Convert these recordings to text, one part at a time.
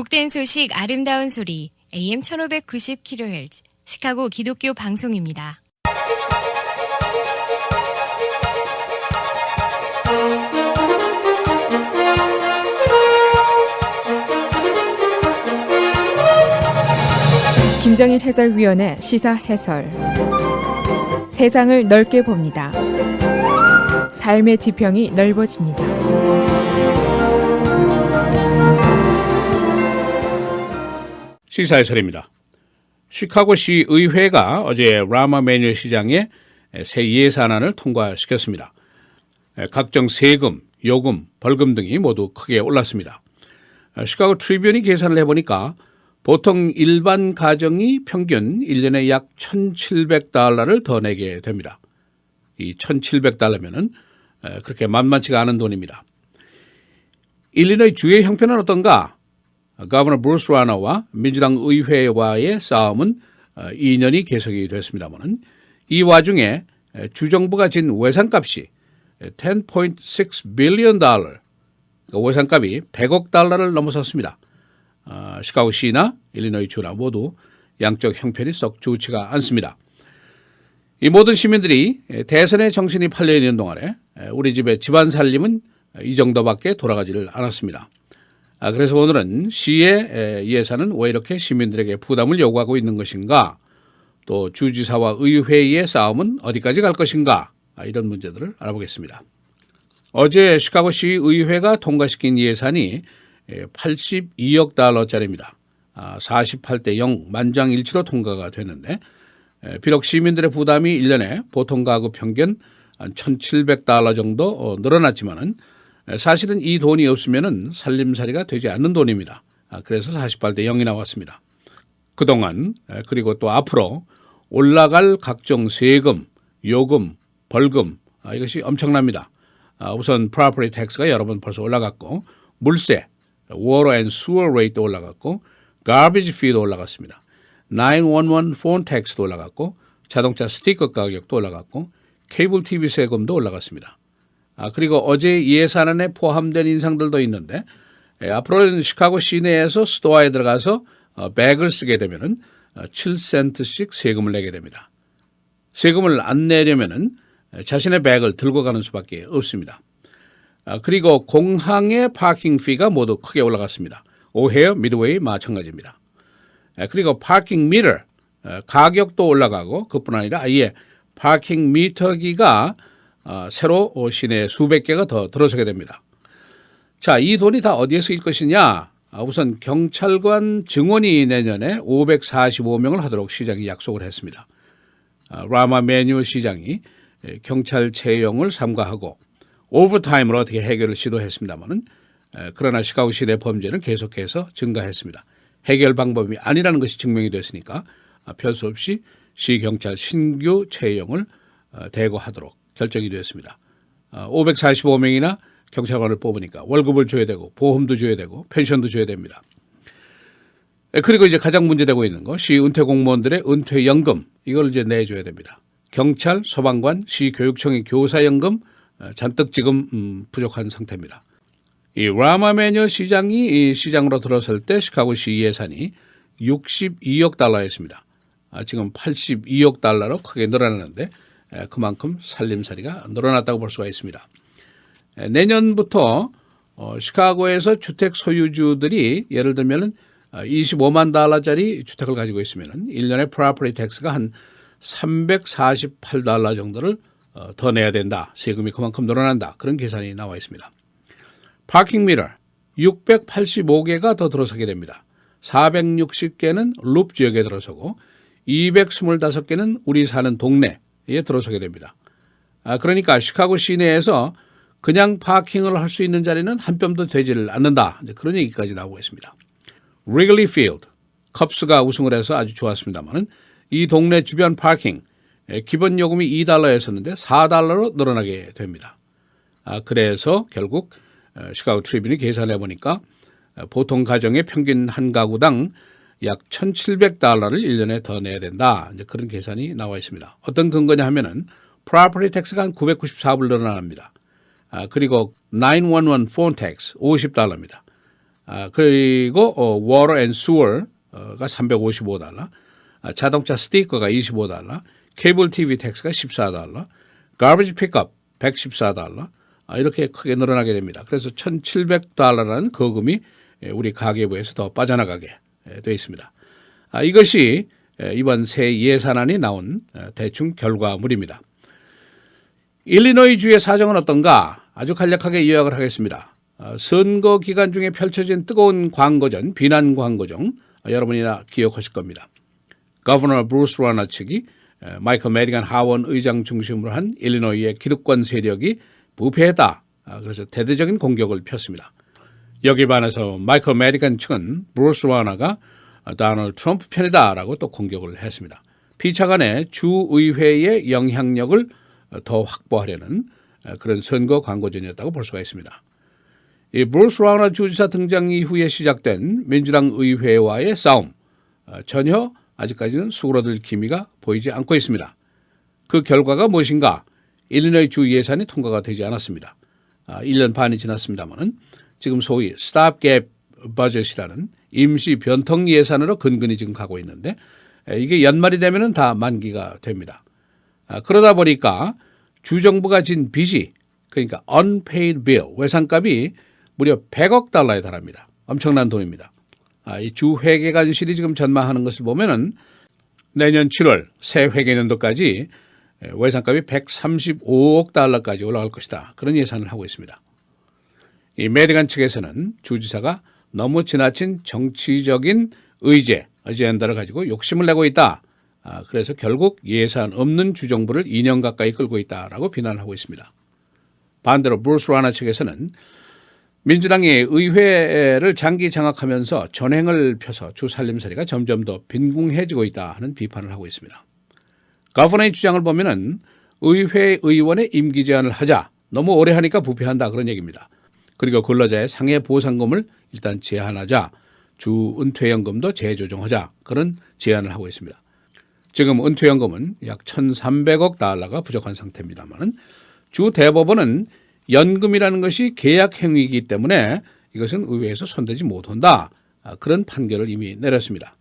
복된 소식 아름다운 소리 AM 1590kHz 시카고 기독교 방송입니다. 김정일 해설위원의 시사 해설. 세상을 넓게 봅니다. 삶의 지평이 넓어집니다. 시사 해설입니다. 시카고시 의회가 어제 라마 매뉴얼 시장에 새 예산안을 통과시켰습니다. 각종 세금, 요금, 벌금 등이 모두 크게 올랐습니다. 시카고 트리뷴이 계산을 해보니까 보통 일반 가정이 평균 1년에 약 $1,700를 더 내게 됩니다. 이 $1,700면은 그렇게 만만치가 않은 돈입니다. 일리노이 주의 형편은 어떤가? 거버너 브루스 라너와 민주당 의회와의 싸움은 2년이 계속이 됐습니다만 이 와중에 주정부가 진 외상값이 $10.6 billion, 외상값이 $100억 넘어섰습니다. 시카고시나 일리노이 주나 모두 양쪽 형편이 썩 좋지가 않습니다. 이 모든 시민들이 대선에 정신이 팔려 있는 동안에 우리 집의 집안 살림은 이 정도밖에 돌아가지를 않았습니다. 그래서 오늘은 시의 예산은 왜 이렇게 시민들에게 부담을 요구하고 있는 것인가, 또 주지사와 의회의 싸움은 어디까지 갈 것인가, 이런 문제들을 알아보겠습니다. 어제 시카고시 의회가 통과시킨 예산이 $82억 달러짜리입니다. 48대 0 만장일치로 통과가 됐는데, 비록 시민들의 부담이 1년에 보통 가구 평균 한 $1,700 정도 늘어났지만은 사실은 이 돈이 없으면은 살림살이가 되지 않는 돈입니다. 그래서 48대 0이 나왔습니다. 그동안 그리고 또 앞으로 올라갈 각종 세금, 요금, 벌금, 이것이 엄청납니다. 우선 property tax가 여러 번 벌써 올라갔고, 물세, water and sewer rate도 올라갔고, garbage fee도 올라갔습니다. 911 phone tax도 올라갔고, 자동차 스티커 가격도 올라갔고, 케이블 TV 세금도 올라갔습니다. 그리고 어제 예산안에 포함된 인상들도 있는데, 앞으로는 시카고 시내에서 스토어에 들어가서 백을 쓰게 되면은 7센트씩 세금을 내게 됩니다. 세금을 안 내려면은 자신의 백을 들고 가는 수밖에 없습니다. 그리고 공항의 파킹 피가 모두 크게 올라갔습니다. 오헤어, 미드웨이 마찬가지입니다. 그리고 파킹 미터 가격도 올라가고, 그뿐 아니라 아예 파킹 미터기가 새로 시내에 수백 개가 더 들어서게 됩니다. 자, 이 돈이 다 어디에 쓰일 것이냐? 우선 경찰관 증원이 내년에 545명을 하도록 시장이 약속을 했습니다. 라마 매뉴얼 시장이 경찰 채용을 삼가하고 오버타임으로 어떻게 해결을 시도했습니다만은, 그러나 시카고시 내 범죄는 계속해서 증가했습니다. 해결 방법이 아니라는 것이 증명이 됐으니까 별 수 없이 시경찰 신규 채용을 대거하도록 결정이 되었습니다. 545명이나 경찰관을 뽑으니까 월급을 줘야 되고, 보험도 줘야 되고, 펜션도 줘야 됩니다. 그리고 이제 가장 문제되고 있는 거, 시 은퇴 공무원들의 은퇴연금, 이걸 이제 내줘야 됩니다. 경찰, 소방관, 시 교육청의 교사연금 잔뜩 지금 부족한 상태입니다. 이 라마 매뉴얼 시장이 시장으로 들어설 때 시카고시 예산이 $62억 달러였습니다. 지금 $82억 달러로 크게 늘어나는데, 그만큼 살림살이가 늘어났다고 볼 수가 있습니다. 내년부터 시카고에서 주택 소유주들이 예를 들면 $25만 달러짜리 주택을 가지고 있으면 1년에 property tax가 한 $348 정도를 더 내야 된다. 세금이 그만큼 늘어난다. 그런 계산이 나와 있습니다. 파킹 미러 685개가 더 들어서게 됩니다. 460개는 룹 지역에 들어서고 225개는 우리 사는 동네에 들어서게 됩니다. 그러니까 시카고 시내에서 그냥 파킹을 할 수 있는 자리는 한 뼘도 되지를 않는다. 그런 얘기까지 나오고 있습니다. Wrigley Field, 컵스가 우승을 해서 아주 좋았습니다만 이 동네 주변 파킹 기본 요금이 $2였었는데 $4로 늘어나게 됩니다. 그래서 결국 시카고 트리뷴이 계산해 보니까 보통 가정의 평균 한 가구당 약 $1,700를 1년에 더 내야 된다. 이제 그런 계산이 나와 있습니다. 어떤 근거냐 하면은 property tax가 한 $994 늘어납니다. 그리고 911 phone tax $50입니다. 그리고 Water and Sewer가 $355, 자동차 스티커가 $25, 케이블 TV 텍스가 $14, Garbage Pickup $114, 이렇게 크게 늘어나게 됩니다. 그래서 $1,700라는 거금이 우리 가계부에서 더 빠져나가게 되어 있습니다. 이것이 이번 새 예산안이 나온 대충 결과물입니다. 일리노이주의 사정은 어떤가? 아주 간략하게 요약을 하겠습니다. 선거 기간 중에 펼쳐진 뜨거운 광고전, 비난 광고전 여러분이나 기억하실 겁니다. 거버너 브루스 라너 측이 마이클 메디건 하원 의장 중심으로 한 일리노이의 기득권 세력이 부패했다. 그래서 대대적인 공격을 폈습니다. 여기에 반해서 마이클 메디건 측은 브루스 라너가 도널드 트럼프 편이다라고 또 공격을 했습니다. 피차간의 주의회의 영향력을 더 확보하려는 그런 선거 광고전이었다고 볼 수가 있습니다. 이 브루스 라너 주지사 등장 이후에 시작된 민주당 의회와의 싸움, 전혀 아직까지는 수그러들 기미가 보이지 않고 있습니다. 그 결과가 무엇인가? 일리노이 주 예산이 통과가 되지 않았습니다. 1년 반이 지났습니다만 지금 소위 스톱갭 버젯이라는 임시 변통 예산으로 근근히 지금 가고 있는데 이게 연말이 되면 다 만기가 됩니다. 그러다 보니까 주정부가 진 빚이 그러니까 unpaid bill 외상값이 무려 $100억 달합니다. 엄청난 돈입니다. 이 주 회계관실이 지금 전망하는 것을 보면은 내년 7월 새 회계년도까지 외상값이 $135억 달러까지 올라갈 것이다. 그런 예산을 하고 있습니다. 이 메디건 측에서는 주지사가 너무 지나친 정치적인 의제, 어젠다를 가지고 욕심을 내고 있다. 그래서 결국 예산 없는 주정부를 2년 가까이 끌고 있다라고 비난을 하고 있습니다. 반대로 브루스 라너 측에서는 민주당이 의회를 장기 장악하면서 전횡을 펴서 주 살림살이가 점점 더 빈궁해지고 있다 하는 비판을 하고 있습니다. 거버너의 주장을 보면은 의회 의원의 임기 제한을 하자. 너무 오래 하니까 부패한다 그런 얘기입니다. 그리고 근로자의 상해 보상금을 일단 제한하자. 주 은퇴연금도 재조정하자. 그런 제안을 하고 있습니다. 지금 은퇴연금은 약 $1,300억 달러가 부족한 상태입니다만 주 대법원은 연금이라는 것이 계약 행위이기 때문에 이것은 의회에서 손대지 못한다. 그런 판결을 이미 내렸습니다.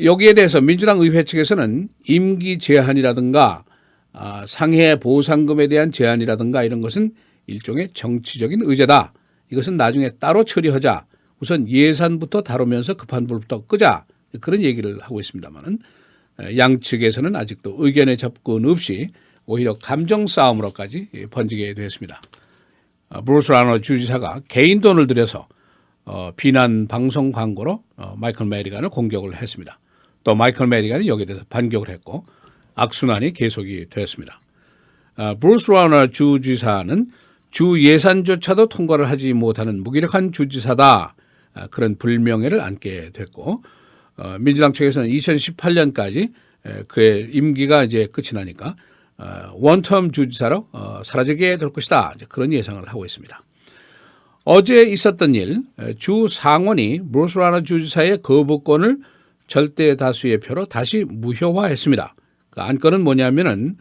여기에 대해서 민주당 의회 측에서는 임기 제한이라든가 상해 보상금에 대한 제한이라든가 이런 것은 일종의 정치적인 의제다. 이것은 나중에 따로 처리하자. 우선 예산부터 다루면서 급한 불부터 끄자. 그런 얘기를 하고 있습니다만 양측에서는 아직도 의견의 접근 없이 오히려 감정 싸움으로까지 번지게 되었습니다. 브루스 라너 주지사가 개인 돈을 들여서 비난 방송 광고로 마이클 메디건을 공격을 했습니다. 또 마이클 메디건이 여기에 대해서 반격을 했고 악순환이 계속이 되었습니다. 브루스 라너 주지사는 주 예산조차도 통과를 하지 못하는 무기력한 주지사다. 그런 불명예를 안게 됐고 민주당 측에서는 2018년까지 그의 임기가 이제 끝이 나니까 원텀 주지사로 사라지게 될 것이다. 그런 예상을 하고 있습니다. 어제 있었던 일, 주 상원이 브루스 라너 주지사의 거부권을 절대 다수의 표로 다시 무효화했습니다. 그 안건은 뭐냐면은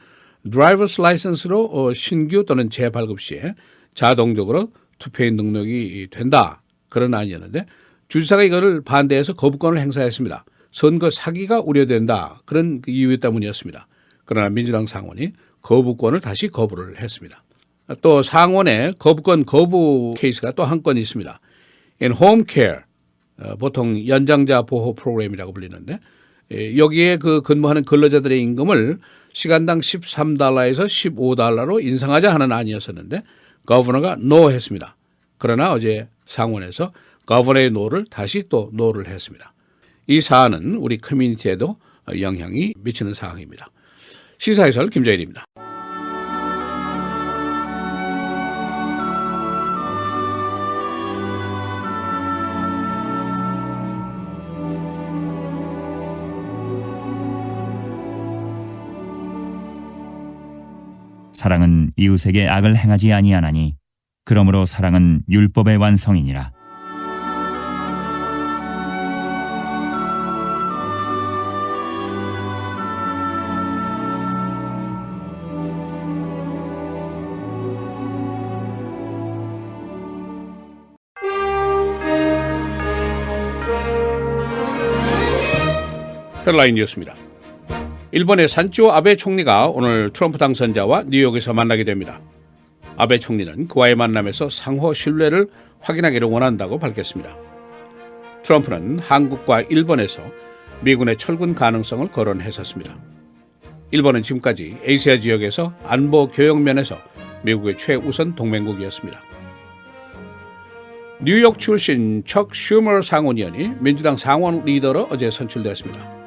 드라이버스 라이선스로 신규 또는 재발급 시에 자동적으로 투표인 능력이 된다. 그런 안이었는데 주지사가 이거를 반대해서 거부권을 행사했습니다. 선거 사기가 우려된다. 그런 이유 때문이었습니다. 그러나 민주당 상원이 거부권을 다시 거부를 했습니다. 또 상원에 거부권 거부 케이스가 또 한 건 있습니다. 홈 케어, 보통 연장자 보호 프로그램이라고 불리는데 여기에 그 근무하는 근로자들의 임금을 시간당 $13에서 $15로 인상하자 하는 안이었었는데 거버너가 노 했습니다. 그러나 어제 상원에서 거버너의 노를 다시 또 노를 했습니다. 이 사안은 우리 커뮤니티에도 영향이 미치는 사항입니다. 시사해설 김재일입니다. 사랑은 이웃에게 악을 행하지 아니하나니 그러므로 사랑은 율법의 완성이니라. 헤드라인 뉴스입니다. 일본의 산치오 아베 총리가 오늘 트럼프 당선자와 뉴욕에서 만나게 됩니다. 아베 총리는 그와의 만남에서 상호 신뢰를 확인하기를 원한다고 밝혔습니다. 트럼프는 한국과 일본에서 미군의 철군 가능성을 거론했었습니다. 일본은 지금까지 아시아 지역에서 안보 교역 면에서 미국의 최우선 동맹국이었습니다. 뉴욕 출신 척 슈머 상원의원이 민주당 상원 리더로 어제 선출되었습니다.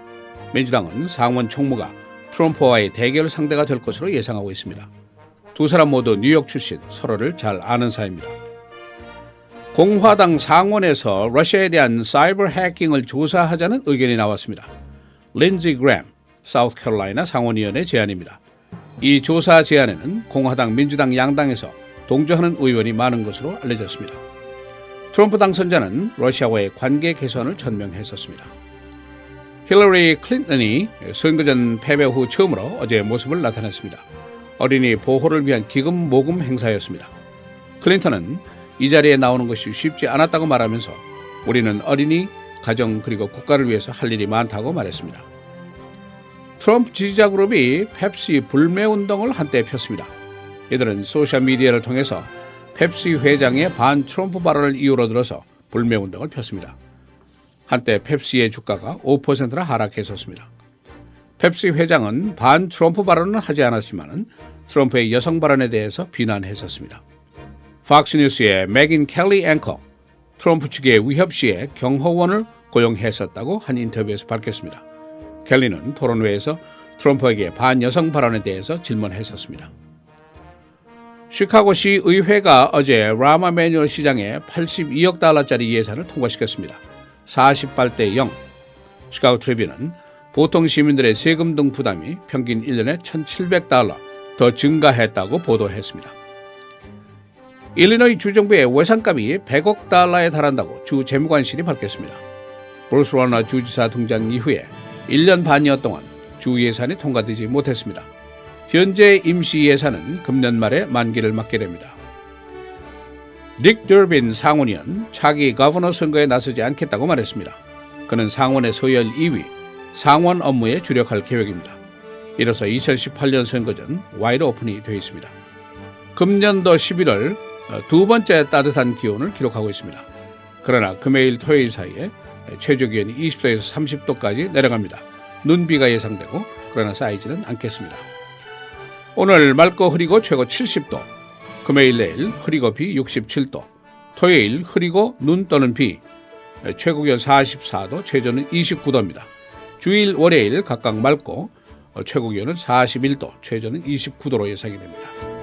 민주당은 상원 총무가 트럼프와의 대결 상대가 될 것으로 예상하고 있습니다. 두 사람 모두 뉴욕 출신, 서로를 잘 아는 사이입니다. 공화당 상원에서 러시아에 대한 사이버 해킹을 조사하자는 의견이 나왔습니다. 린지 그램, 사우스캐롤라이나 상원의원의 제안입니다. 이 조사 제안에는 공화당, 민주당 양당에서 동조하는 의원이 많은 것으로 알려졌습니다. 트럼프 당선자는 러시아와의 관계 개선을 전명했었습니다. 힐러리 클린턴이 선거전 패배 후 처음으로 어제 모습을 나타냈습니다. 어린이 보호를 위한 기금 모금 행사였습니다. 클린턴은 이 자리에 나오는 것이 쉽지 않았다고 말하면서 우리는 어린이, 가정 그리고 국가를 위해서 할 일이 많다고 말했습니다. 트럼프 지지자 그룹이 펩시 불매운동을 한때 폈습니다. 이들은 소셜미디어를 통해서 펩시 회장의 반 트럼프 발언을 이유로 들어서 불매운동을 폈습니다. 한때 펩시의 주가가 5%나 하락했었습니다. 펩시 회장은 반 트럼프 발언은 하지 않았지만 트럼프의 여성 발언에 대해서 비난했었습니다. 팍스뉴스의 맥인 켈리 앵커, 트럼프 측의 위협 시에 경호원을 고용했었다고 한 인터뷰에서 밝혔습니다. 켈리는 토론회에서 트럼프에게 반여성 발언에 대해서 질문했었습니다. 시카고시 의회가 어제 라마 매뉴얼 시장에 82억 달러짜리 예산을 통과시켰습니다. 48대 0. 시카고 트리뷴은 보통 시민들의 세금 등 부담이 평균 1년에 1,700달러 더 증가했다고 보도했습니다. 일리노이 주정부의 외상값이 100억 달러에 달한다고 주 재무관실이 밝혔습니다. 브루스 워너 주지사 등장 이후에 1년 반여 동안 주 예산이 통과되지 못했습니다. 현재 임시 예산은 금년 말에 만기를 맞게 됩니다. 닉 더빈 상원의원 차기 거버너 선거에 나서지 않겠다고 말했습니다. 그는 상원의 서열 2위, 상원 업무에 주력할 계획입니다. 이로써 2018년 선거전 와이드 오픈이 되어 있습니다. 금년도 11월 두 번째 따뜻한 기온을 기록하고 있습니다. 그러나 금요일 토요일 사이에 최저기온이 20도에서 30도까지 내려갑니다. 눈비가 예상되고 그러나 쌓이지는 않겠습니다. 오늘 맑고 흐리고 최고 70도, 금요일 내일 흐리고 비 67도, 토요일 흐리고 눈 또는 비, 최고기온 44도, 최저는 29도입니다. 주일 월요일 각각 맑고 최고기온은 41도, 최저는 29도로 예상이 됩니다.